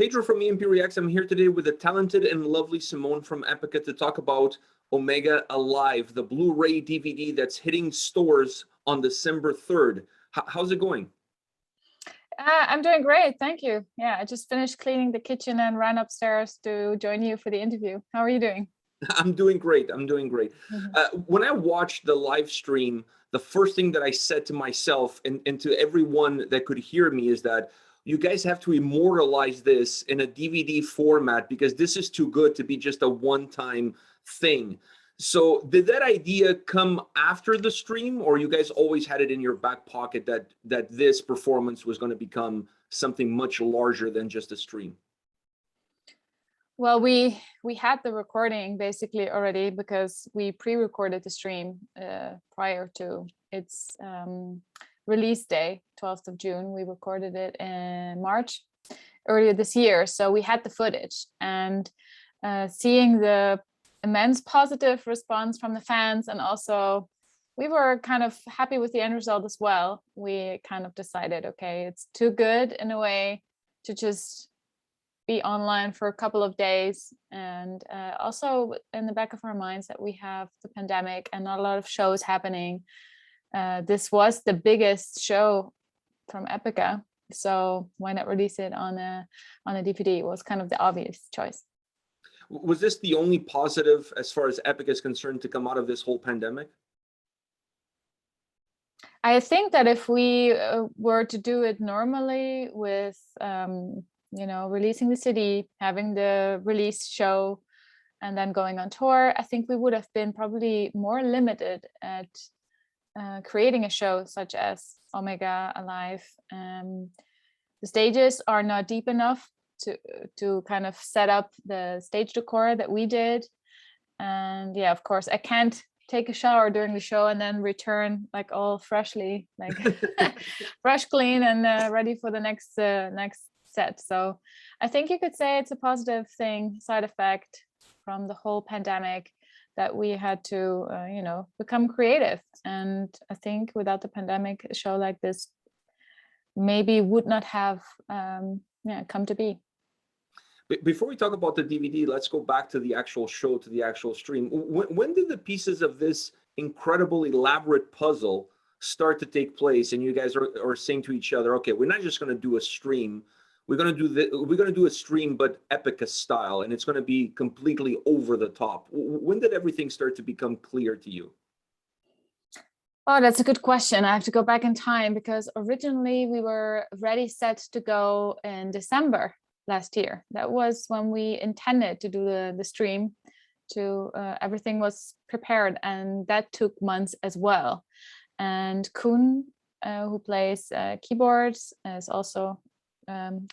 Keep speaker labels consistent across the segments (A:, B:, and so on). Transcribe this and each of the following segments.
A: Pedro from A&P-Reacts. I'm here today with the talented and lovely Simone from Epica to talk about Omega Alive, the Blu-ray DVD that's hitting stores on December 3rd. How's it going?
B: I'm doing great, thank you. Yeah, I just finished cleaning the kitchen and ran upstairs to join you for the interview. How are you doing?
A: I'm doing great. I'm doing great. When I watched the live stream, the first thing that I said to myself and to everyone that could hear me is that you guys have to immortalize this in a DVD format because this is too good to be just a one-time thing. So did that idea come after the stream, or you guys always had it in your back pocket that this performance was going to become something much larger than just a stream?
B: Well, we had the recording basically already because we pre-recorded the stream prior to its release day, 12th of June. We recorded it in March earlier this year. So we had the footage, and seeing the immense positive response from the fans, and also we were kind of happy with the end result as well. We kind of decided, okay, it's too good in a way to just be online for a couple of days, and also in the back of our minds that we have the pandemic and not a lot of shows happening. This was the biggest show from Epica, so why not release it on a DVD? It was kind of the obvious choice.
A: Was this the only positive as far as Epica is concerned to come out of this whole pandemic?
B: I think that if we were to do it normally with releasing the CD, having the release show, and then going on tour, I think we would have been probably more limited at creating a show such as Omega Alive. The stages are not deep enough to kind of set up the stage decor that we did. And yeah, of course, I can't take a shower during the show and then return like all freshly, like fresh, clean, and ready for the next set. So I think you could say it's a positive thing, side effect from the whole pandemic, that we had to become creative. And I think without the pandemic, a show like this maybe would not have come to be.
A: Before we talk about the DVD, let's go back to the actual show, to the actual stream. When did the pieces of this incredible, elaborate puzzle start to take place, and you guys are saying to each other, okay, we're not just going to do a stream, we're going to do a stream, but Epica style, and it's going to be completely over the top. When did everything start to become clear to you?
B: Oh, that's a good question. I have to go back in time, because originally we were ready, set to go in December last year. That was when we intended to do the stream. Everything was prepared, and that took months as well. And Koen, who plays keyboards, is also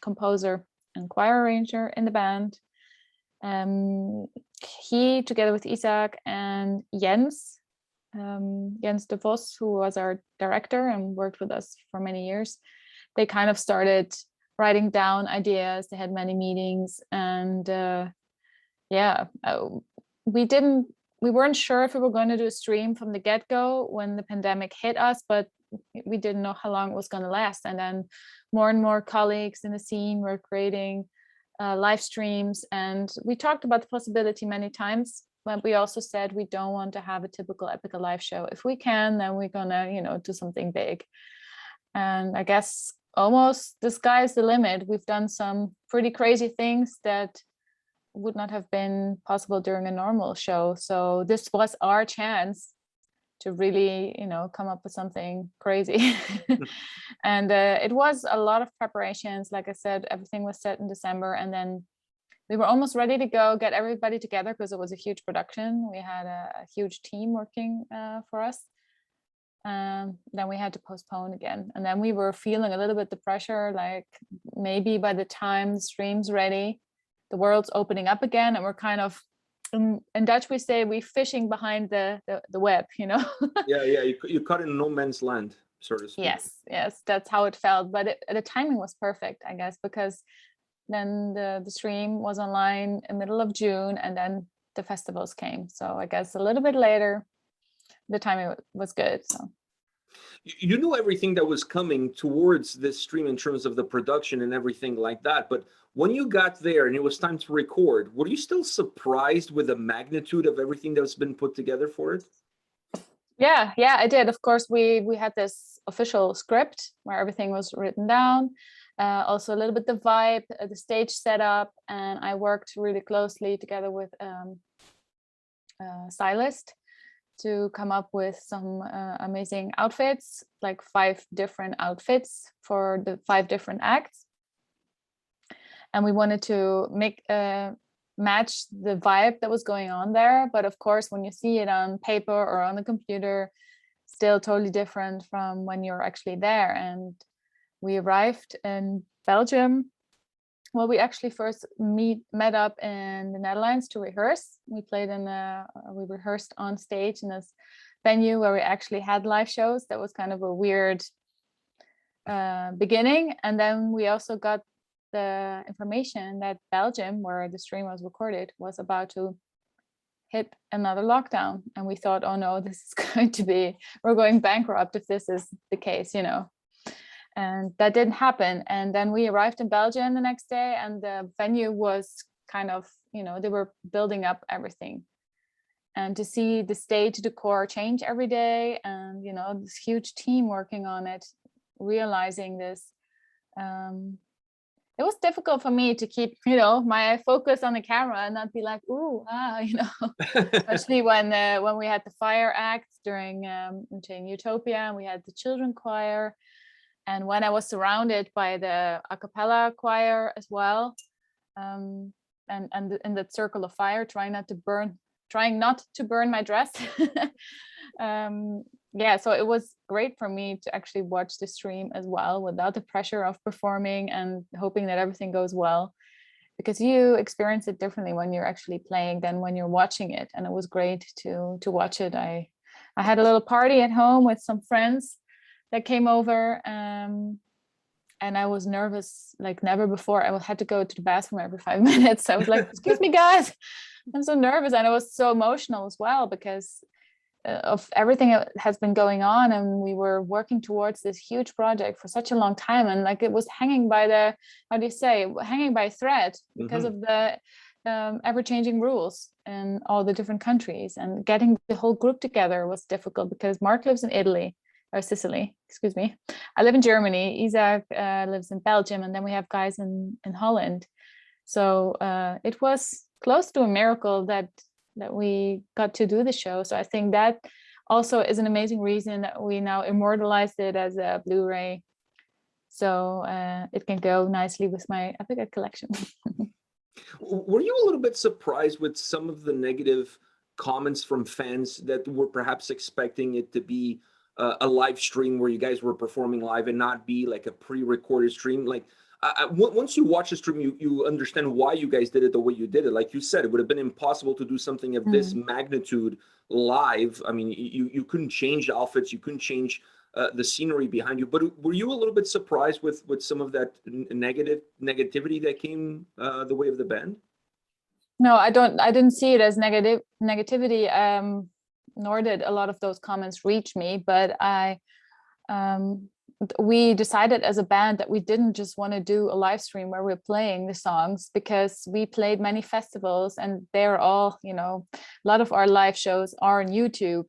B: composer and choir arranger in the band. He, together with Isaac and Jens de Vos, who was our director and worked with us for many years, they kind of started writing down ideas. They had many meetings, and we weren't sure if we were going to do a stream from the get-go when the pandemic hit us, but we didn't know how long it was going to last. And then more and more colleagues in the scene were creating live streams, and we talked about the possibility many times, but we also said we don't want to have a typical Epica live show. If we can, then we're gonna do something big. And I guess almost the sky's the limit. We've done some pretty crazy things that would not have been possible during a normal show. So this was our chance to really, come up with something crazy. And it was a lot of preparations. Like I said, everything was set in December, and then we were almost ready to go, get everybody together, because it was a huge production. We had a huge team working for us. Then we had to postpone again. And then we were feeling a little bit the pressure, like maybe by the time the stream's ready, the world's opening up again, and we're kind of, in Dutch we say, we fishing behind the web, Yeah,
A: you caught in no man's land, so to speak.
B: Yes, that's how it felt. But the timing was perfect, I guess, because then the stream was online in the middle of June, and then the festivals came. So I guess a little bit later, the timing was good. So
A: You knew everything that was coming towards this stream in terms of the production and everything like that. But when you got there and it was time to record, were you still surprised with the magnitude of everything that's been put together for it?
B: Yeah, I did. Of course, we had this official script where everything was written down. Also a little bit the vibe, the stage setup, and I worked really closely together with stylist to come up with some amazing outfits, like 5 different outfits for the 5 different acts. And we wanted to make match the vibe that was going on there. But of course, when you see it on paper or on the computer, still totally different from when you're actually there. And we arrived in Belgium. Well, we actually first met up in the Netherlands to rehearse. We rehearsed on stage in this venue where we actually had live shows. That was kind of a weird beginning. And then we also got the information that Belgium, where the stream was recorded, was about to hit another lockdown. And we thought, oh no, this is going to be, we're going bankrupt if this is the case, you know. And that didn't happen. And then we arrived in Belgium the next day, and the venue was kind of, you know, they were building up everything. And to see the stage decor change every day, and, you know, this huge team working on it, realizing this, it was difficult for me to keep, you know, my focus on the camera and not be like, ooh, you know, especially when we had the fire act during Utopia, and we had the children choir. And when I was surrounded by the a cappella choir as well, and in that circle of fire, trying not to burn my dress. Yeah, so it was great for me to actually watch the stream as well, without the pressure of performing and hoping that everything goes well, because you experience it differently when you're actually playing than when you're watching it. And it was great to watch it. I had a little party at home with some friends that came over, and I was nervous like never before. I had to go to the bathroom every 5 minutes. I was like, excuse me, guys, I'm so nervous. And I was so emotional as well, because of everything that has been going on, and we were working towards this huge project for such a long time, and like it was hanging by the, how do you say, hanging by a thread, because of the ever-changing rules in all the different countries. And getting the whole group together was difficult, because Mark lives in Italy, or Sicily, excuse me. I live in Germany. Isaac lives in Belgium, and then we have guys in Holland. So it was close to a miracle that we got to do the show. So I think that also is an amazing reason that we now immortalized it as a Blu-ray. So it can go nicely with my Epica collection.
A: Were you a little bit surprised with some of the negative comments from fans that were perhaps expecting it to be a live stream where you guys were performing live and not be like a pre-recorded stream? Like, once you watch the stream, you understand why you guys did it the way you did it. Like you said, it would have been impossible to do something of this magnitude live. I mean, you couldn't change outfits, you couldn't change the scenery behind you. But were you a little bit surprised with some of that negativity that came the way of the band?
B: No, I didn't see it as negativity. Nor did a lot of those comments reach me. But we decided as a band that we didn't just want to do a live stream where we're playing the songs, because we played many festivals, and they're all, you know, a lot of our live shows are on YouTube,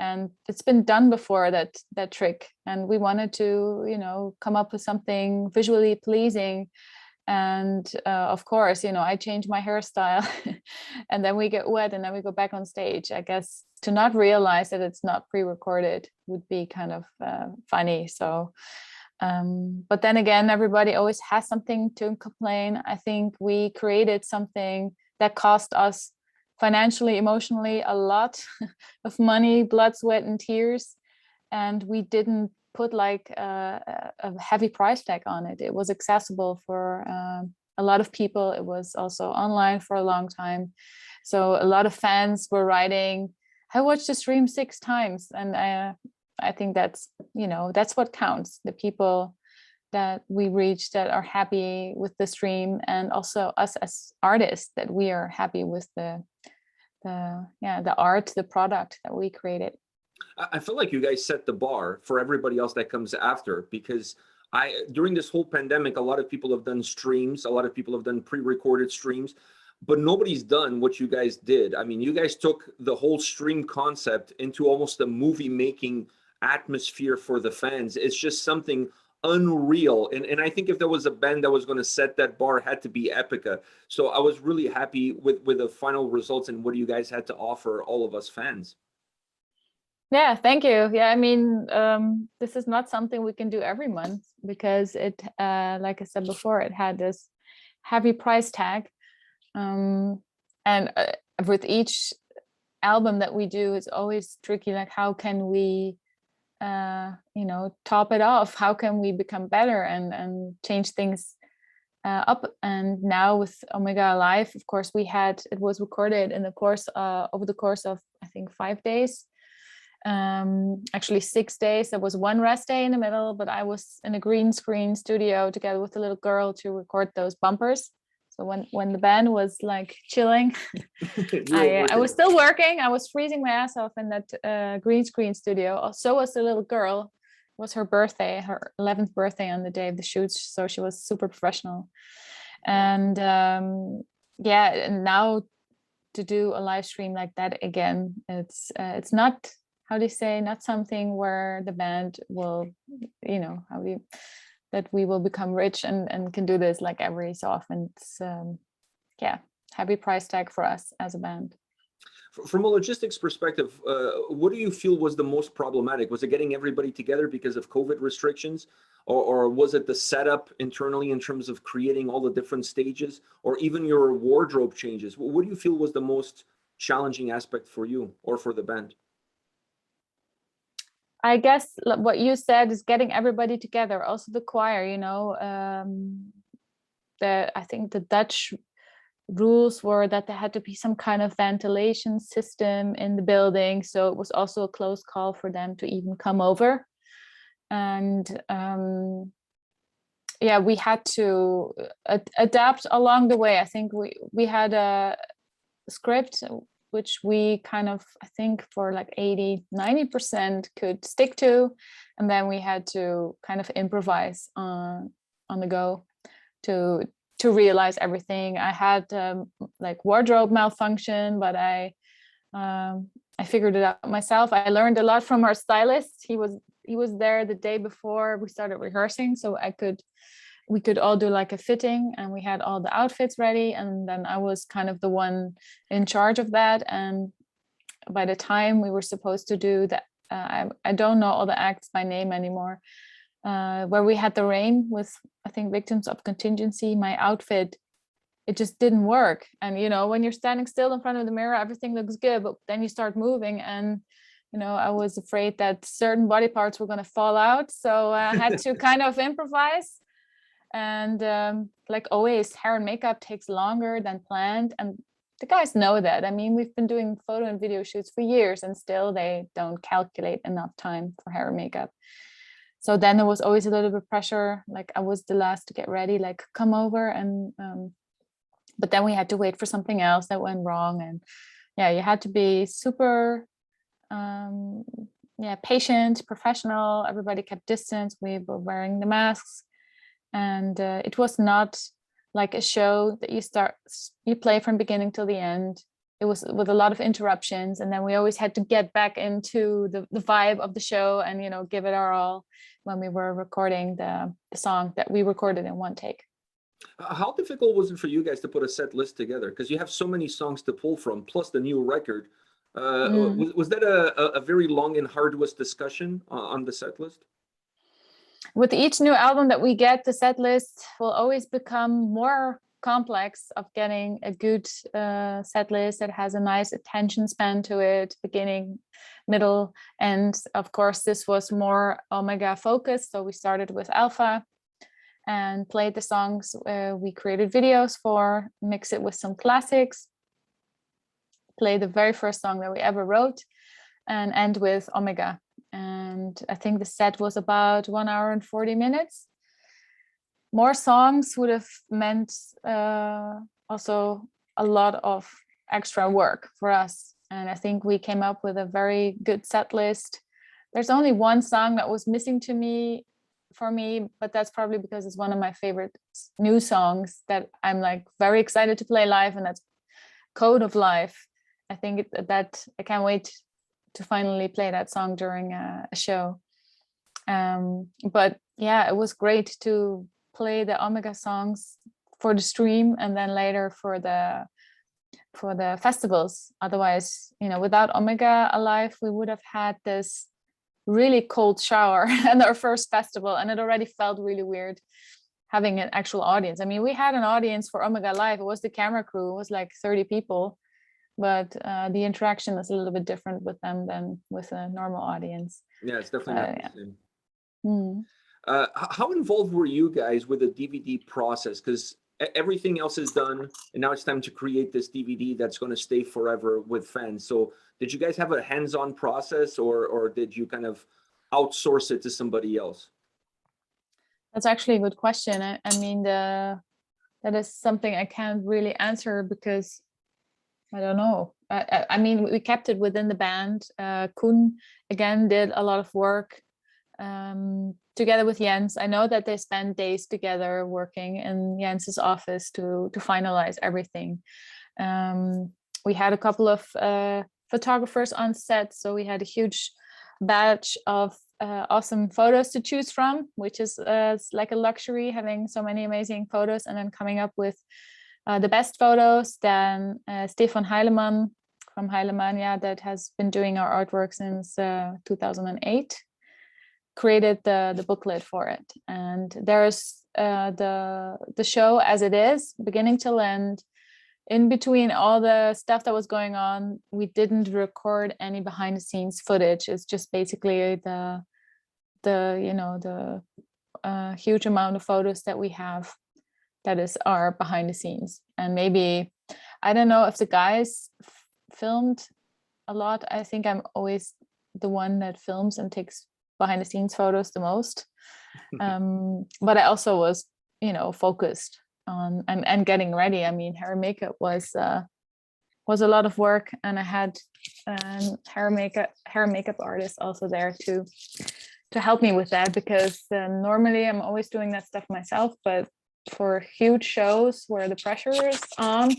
B: and it's been done before, that trick. And we wanted to, you know, come up with something visually pleasing. And of course, you know, I change my hairstyle and then we get wet and then we go back on stage. I guess to not realize that it's not pre-recorded would be kind of funny. So but then again, everybody always has something to complain. I think we created something that cost us financially, emotionally, a lot of money, blood, sweat, and tears, and we didn't put like a heavy price tag on it. It was accessible for a lot of people. It was also online for a long time. So a lot of fans were writing, I watched the stream 6 times. And I think that's, you know, that's what counts. The people that we reach that are happy with the stream, and also us as artists, that we are happy with the art, the product that we created.
A: I feel like you guys set the bar for everybody else that comes after, because during this whole pandemic, a lot of people have done streams, a lot of people have done pre-recorded streams, but nobody's done what you guys did. I mean, you guys took the whole stream concept into almost a movie making atmosphere for the fans. It's just something unreal. And I think if there was a band that was going to set that bar, it had to be Epica. So I was really happy with the final results and what you guys had to offer all of us fans.
B: Yeah, thank you. Yeah, I mean, this is not something we can do every month because it, like I said before, it had this heavy price tag. And with each album that we do, it's always tricky. Like, how can we, top it off? How can we become better and change things up? And now with Omega Live, of course, it was recorded in the course over the course of, I think, 5 days. Actually 6 days. There was one rest day in the middle, but I was in a green screen studio together with a little girl to record those bumpers. So when the band was like chilling, I was still working. I was freezing my ass off in that green screen studio. So was the little girl. It was her birthday, her 11th birthday on the day of the shoots. So she was super professional. And and now to do a live stream like that again, it's not, how do you say, not something where the band will, that we will become rich and can do this like every so often. It's heavy price tag for us as a band.
A: From a logistics perspective, what do you feel was the most problematic? Was it getting everybody together because of COVID restrictions? Or was it the setup internally in terms of creating all the different stages, or even your wardrobe changes? What do you feel was the most challenging aspect for you or for the band?
B: I guess what you said is getting everybody together. Also the choir, I think the Dutch rules were that there had to be some kind of ventilation system in the building. So it was also a close call for them to even come over. And we had to adapt along the way. I think we had a script which we kind of, I think, for like 80-90% could stick to, and then we had to kind of improvise on the go to realize everything. I had like wardrobe malfunction, but I figured it out myself. I learned a lot from our stylist. He was there the day before we started rehearsing, so we could all do like a fitting, and we had all the outfits ready, and then I was kind of the one in charge of that. And by the time we were supposed to do that, I don't know all the acts by name anymore, where we had the rain with, I think, Victims of Contingency, my outfit, it just didn't work. And when you're standing still in front of the mirror, everything looks good, but then you start moving, and I was afraid that certain body parts were going to fall out, so I had to kind of improvise. And like always, hair and makeup takes longer than planned, and the guys know that. I mean, we've been doing photo and video shoots for years, and still they don't calculate enough time for hair and makeup. So then there was always a little bit of pressure, like I was the last to get ready, like come over. And but then we had to wait for something else that went wrong, and you had to be super patient, professional. Everybody kept distance. We were wearing the masks. And it was not like a show that you play from beginning till the end. It was with a lot of interruptions, and then we always had to get back into the vibe of the show and give it our all when we were recording the song that we recorded in one take.
A: How difficult was it for you guys to put a set list together? Because you have so many songs to pull from, plus the new record. Was that a very long and arduous discussion on the set list?
B: With each new album that we get, the set list will always become more complex of getting a good set list that has a nice attention span to it, beginning, middle, end. Of course, this was more Omega focused, so we started with Alpha and played the songs we created videos for, mix it with some classics, play the very first song that we ever wrote, and end with Omega. And I think the set was about 1 hour and 40 minutes. More songs would have meant also a lot of extra work for us. and I think we came up with a very good set list. There's only one song that was missing for me, but that's probably because it's one of my favorite new songs that I'm like very excited to play live, and that's Code of Life. I think that I can't wait to finally play that song during a show. But yeah, it was great to play the Omega songs for the stream and then later for the festivals. Otherwise, without Omega Alive, we would have had this really cold shower at our first festival, and it already felt really weird having an actual audience. I mean, we had an audience for Omega Live. It was the camera crew. It was like 30 people, but the interaction is a little bit different with them than with a normal audience.
A: Yeah, it's definitely not the same.
B: Mm.
A: How involved were you guys with the DVD process? Because everything else is done, and now it's time to create this DVD that's going to stay forever with fans. So did you guys have a hands-on process, or did you kind of outsource it to somebody else?
B: That's actually a good question. I mean, that is something I can't really answer because I don't know. I mean, we kept it within the band. Koen again did a lot of work together with Jens. I know that they spent days together working in Jens's office to finalize everything. We had a couple of photographers on set, so we had a huge batch of awesome photos to choose from, which is like a luxury, having so many amazing photos and then coming up with the best photos. Then Stefan Heilemann from Heilemania, that has been doing our artwork since 2008, created the booklet for it. And there's the show as it is, beginning to end. In between all the stuff that was going on, we didn't record any behind the scenes footage. It's just basically the huge amount of photos that we have that is our behind the scenes. And maybe, I don't know if the guys filmed a lot. I think I'm always the one that films and takes behind the scenes photos the most. But I also was, focused on and getting ready. I mean, hair and makeup was a lot of work, and I had hair and makeup artists also there to help me with that, because normally I'm always doing that stuff myself, but for huge shows where the pressure is on,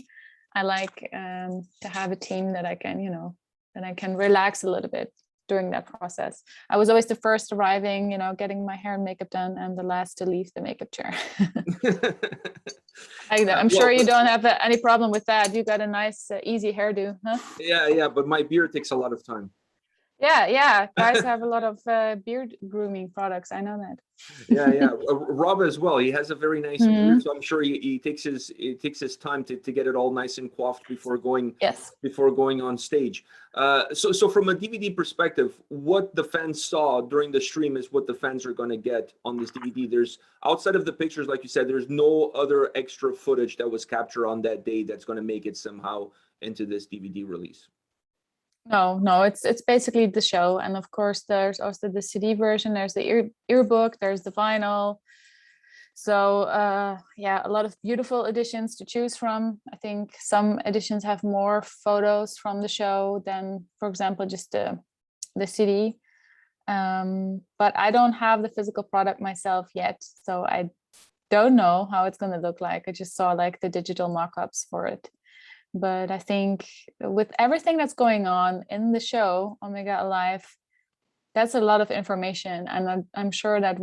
B: I like to have a team that I can relax a little bit during that process. I was always the first arriving, getting my hair and makeup done, and the last to leave the makeup chair. I'm sure you don't have any problem with that. You got a nice, easy hairdo, huh?
A: Yeah, but my beard takes a lot of time.
B: Yeah. Guys have a lot of beard grooming products. I know that.
A: Yeah. Rob as well. He has a very nice beard, so I'm sure he takes his time to get it all nice and coiffed before going on stage. So from a DVD perspective, what the fans saw during the stream is what the fans are going to get on this DVD. There's, outside of the pictures, like you said, there's no other extra footage that was captured on that day that's going to make it somehow into this DVD release.
B: No, it's basically the show. And of course, there's also the CD version, there's the earbook, there's the vinyl. So a lot of beautiful editions to choose from. I think some editions have more photos from the show than, for example, just the CD. But I don't have the physical product myself yet, so I don't know how it's going to look like. I just saw like the digital mock-ups for it. But I think with everything that's going on in the show, Omega Alive, that's a lot of information. And I'm sure that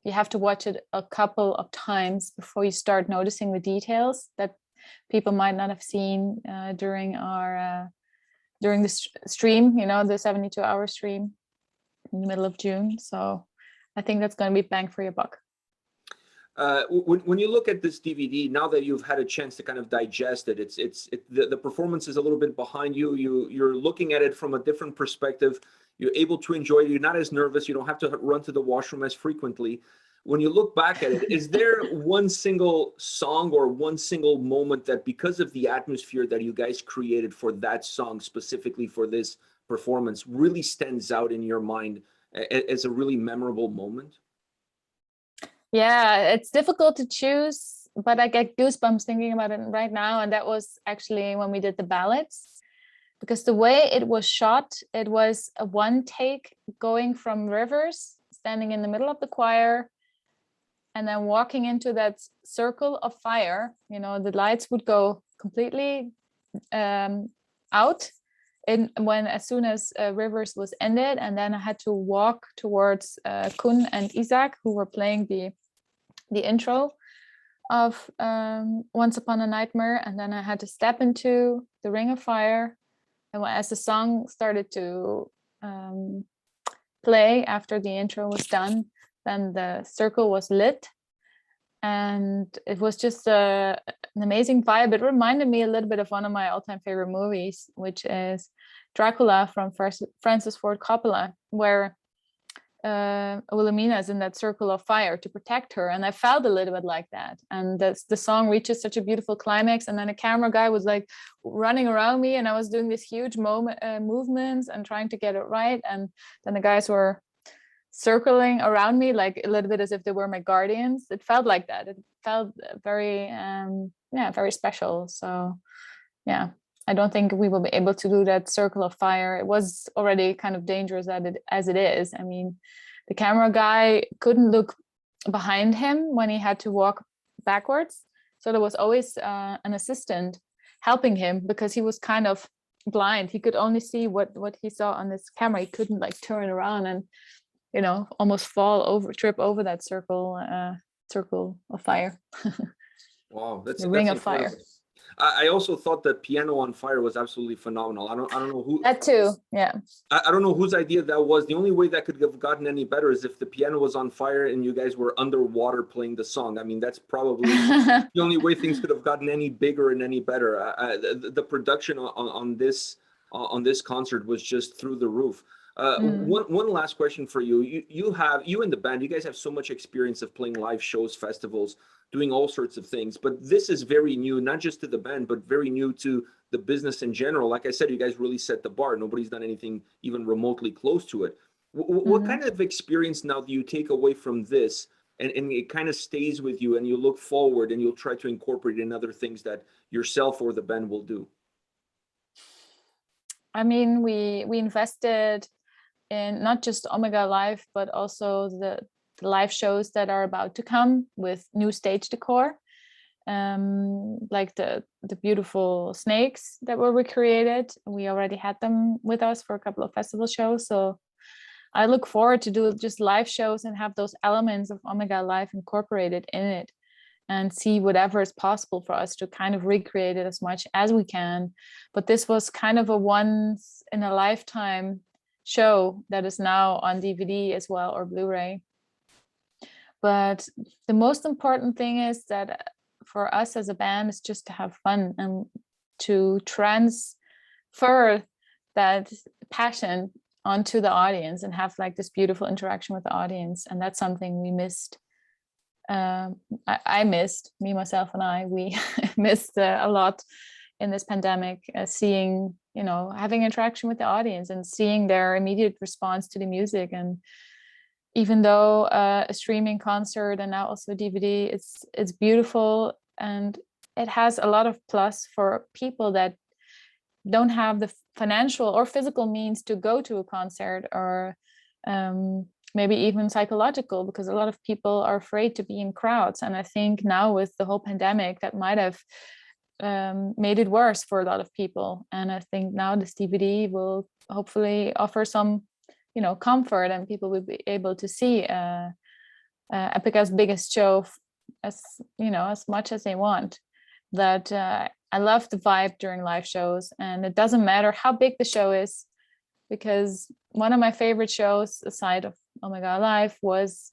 B: you have to watch it a couple of times before you start noticing the details that people might not have seen during the stream, the 72-hour stream in the middle of June. So I think that's going to be bang for your buck.
A: When you look at this DVD, now that you've had a chance to kind of digest it, the performance is a little bit behind you. You're looking at it from a different perspective. You're able to enjoy it. You're not as nervous. You don't have to run to the washroom as frequently. When you look back at it, is there one single song or one single moment that, because of the atmosphere that you guys created for that song, specifically for this performance, really stands out in your mind as a really memorable moment?
B: Yeah, it's difficult to choose, but I get goosebumps thinking about it right now. And that was actually when we did the ballads. because the way it was shot, it was a one take going from Rivers standing in the middle of the choir and then walking into that circle of fire. You know, the lights would go completely out as soon as Rivers was ended, and then I had to walk towards Kun and Isaac, who were playing the intro of Once Upon a Nightmare, and then I had to step into the Ring of Fire, and as the song started to play after the intro was done, then the circle was lit, and it was just an amazing vibe. It reminded me a little bit of one of my all-time favorite movies, which is Dracula from Francis Ford Coppola, where Wilhelmina is in that circle of fire to protect her, and I felt a little bit like that. And the song reaches such a beautiful climax, and then a camera guy was like running around me, and I was doing this huge movements and trying to get it right, and then the guys were circling around me like a little bit as if they were my guardians. It felt like that. It felt very very special. So yeah, I don't think we will be able to do that circle of fire. It was already kind of dangerous as it is. I mean, the camera guy couldn't look behind him when he had to walk backwards. So there was always an assistant helping him because he was kind of blind. He could only see what he saw on this camera. He couldn't like turn around and, you know, almost trip over that circle of fire.
A: Wow,
B: the Ring of
A: incredible.
B: Fire.
A: I also thought that Piano on Fire was absolutely phenomenal. I don't know who
B: that too. Yeah.
A: I don't know whose idea that was. The only way that could have gotten any better is if the piano was on fire and you guys were underwater playing the song. I mean, that's probably the only way things could have gotten any bigger and any better. The production on this concert was just through the roof. One last question for you. You and the band, you guys have so much experience of playing live shows, festivals, doing all sorts of things, but this is very new, not just to the band, but very new to the business in general. Like I said, you guys really set the bar. Nobody's done anything even remotely close to it. What kind of experience now do you take away from this, and it kind of stays with you, and you look forward and you'll try to incorporate in other things that yourself or the band will do?
B: I mean, we invested in not just Omega Live, but also the live shows that are about to come with new stage decor, like the beautiful snakes that were recreated. We already had them with us for a couple of festival shows, so I look forward to do just live shows and have those elements of Omega Live incorporated in it, and see whatever is possible for us to kind of recreate it as much as we can. But this was kind of a once in a lifetime show that is now on DVD as well, or Blu-ray. But the most important thing is that for us as a band is just to have fun and to transfer that passion onto the audience and have like this beautiful interaction with the audience. And that's something we missed. I missed, me, myself, and we missed a lot in this pandemic, seeing, you know, having interaction with the audience and seeing their immediate response to the music. And even though a streaming concert and now also DVD, it's beautiful, and it has a lot of plus for people that don't have the financial or physical means to go to a concert, or maybe even psychological, because a lot of people are afraid to be in crowds. And I think now with the whole pandemic, that might have made it worse for a lot of people. And I think now this DVD will hopefully offer some, you know, comfort, and people will be able to see Epica's biggest show as, you know, as much as they want. That I love the vibe during live shows, and it doesn't matter how big the show is, because one of my favorite shows aside of Omega Live was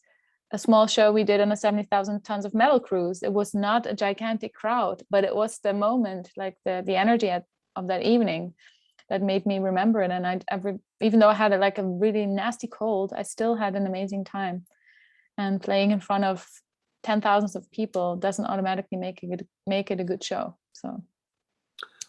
B: a small show we did on a 70,000 tons of metal cruise. It was not a gigantic crowd, but it was the moment, like the energy of that evening, that made me remember it. And even though I had like a really nasty cold, I still had an amazing time. And playing in front of 10,000s of people doesn't automatically make it a good show. So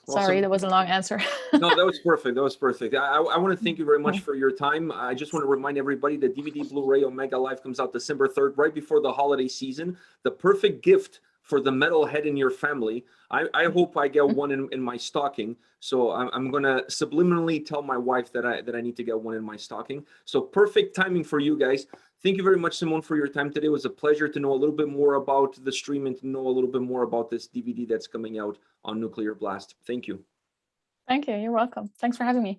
B: sorry, that was a long answer.
A: No, that was perfect. That was perfect. I want to thank you very much for your time. I just want to remind everybody that DVD Blu-ray Omega Live comes out December 3rd, right before the holiday season. The perfect gift for the metalhead in your family. I hope I get one in my stocking. So I'm gonna subliminally tell my wife that I need to get one in my stocking. So perfect timing for you guys. Thank you very much, Simone, for your time today. It was a pleasure to know a little bit more about the stream and to know a little bit more about this DVD that's coming out on Nuclear Blast. Thank you.
B: Thank you. You're welcome. Thanks for having me.